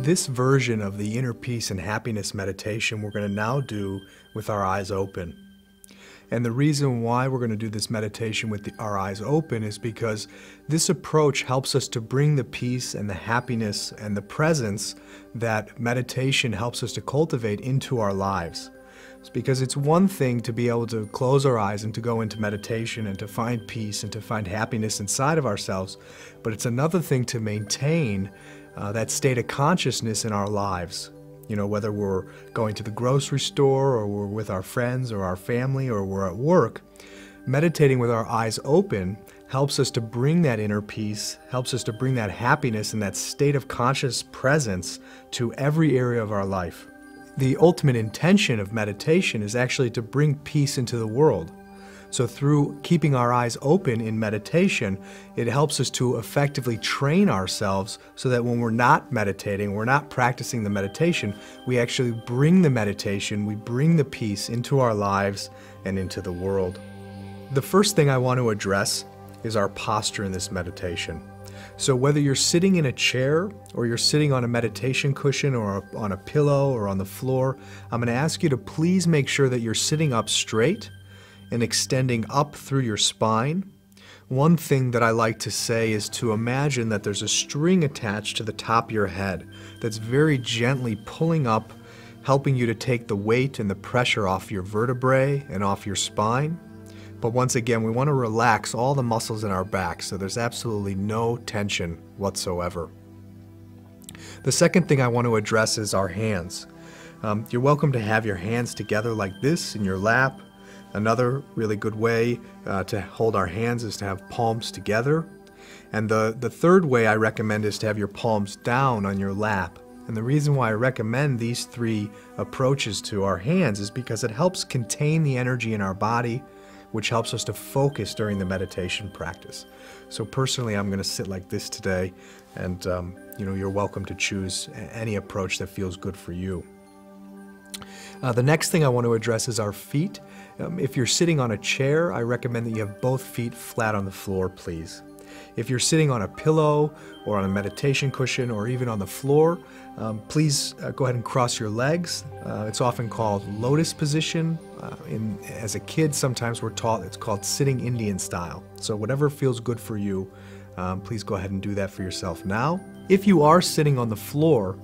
This version of the inner peace and happiness meditation we're going to now do with our eyes open. And the reason why we're going to do this meditation with our eyes open is because this approach helps us to bring the peace and the happiness and the presence that meditation helps us to cultivate into our lives. It's because it's one thing to be able to close our eyes and to go into meditation and to find peace and to find happiness inside of ourselves, but it's another thing to maintain that state of consciousness in our lives. You know, whether we're going to the grocery store or we're with our friends or our family or we're at work, meditating with our eyes open helps us to bring that inner peace, helps us to bring that happiness and that state of conscious presence to every area of our life. The ultimate intention of meditation is actually to bring peace into the world. So through keeping our eyes open in meditation, it helps us to effectively train ourselves so that when we're not meditating, we're not practicing the meditation, we actually bring the meditation, we bring the peace into our lives and into the world. The first thing I want to address is our posture in this meditation. So whether you're sitting in a chair or you're sitting on a meditation cushion or on a pillow or on the floor, I'm going to ask you to please make sure that you're sitting up straight and extending up through your spine. One thing that I like to say is to imagine that there's a string attached to the top of your head that's very gently pulling up, helping you to take the weight and the pressure off your vertebrae and off your spine. But once again, we want to relax all the muscles in our back so there's absolutely no tension whatsoever. The second thing I want to address is our hands. You're welcome to have your hands together like this in your lap. Another really good way to hold our hands is to have palms together. And the third way I recommend is to have your palms down on your lap. And the reason why I recommend these three approaches to our hands is because it helps contain the energy in our body, which helps us to focus during the meditation practice. So personally, I'm going to sit like this today, and you're welcome to choose any approach that feels good for you. The next thing I want to address is our feet. If you're sitting on a chair, I recommend that you have both feet flat on the floor, please. If you're sitting on a pillow or on a meditation cushion or even on the floor, please go ahead and cross your legs. It's often called lotus position. As a kid, sometimes we're taught it's called sitting Indian style. So whatever feels good for you, please go ahead and do that for yourself now. If you are sitting on the floor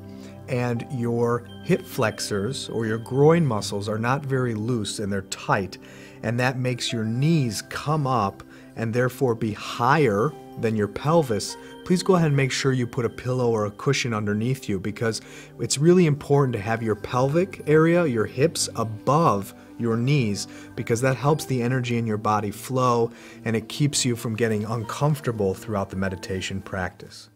and your hip flexors or your groin muscles are not very loose and they're tight, and that makes your knees come up and therefore be higher than your pelvis, please go ahead and make sure you put a pillow or a cushion underneath you, because it's really important to have your pelvic area, your hips, above your knees, because that helps the energy in your body flow and it keeps you from getting uncomfortable throughout the meditation practice.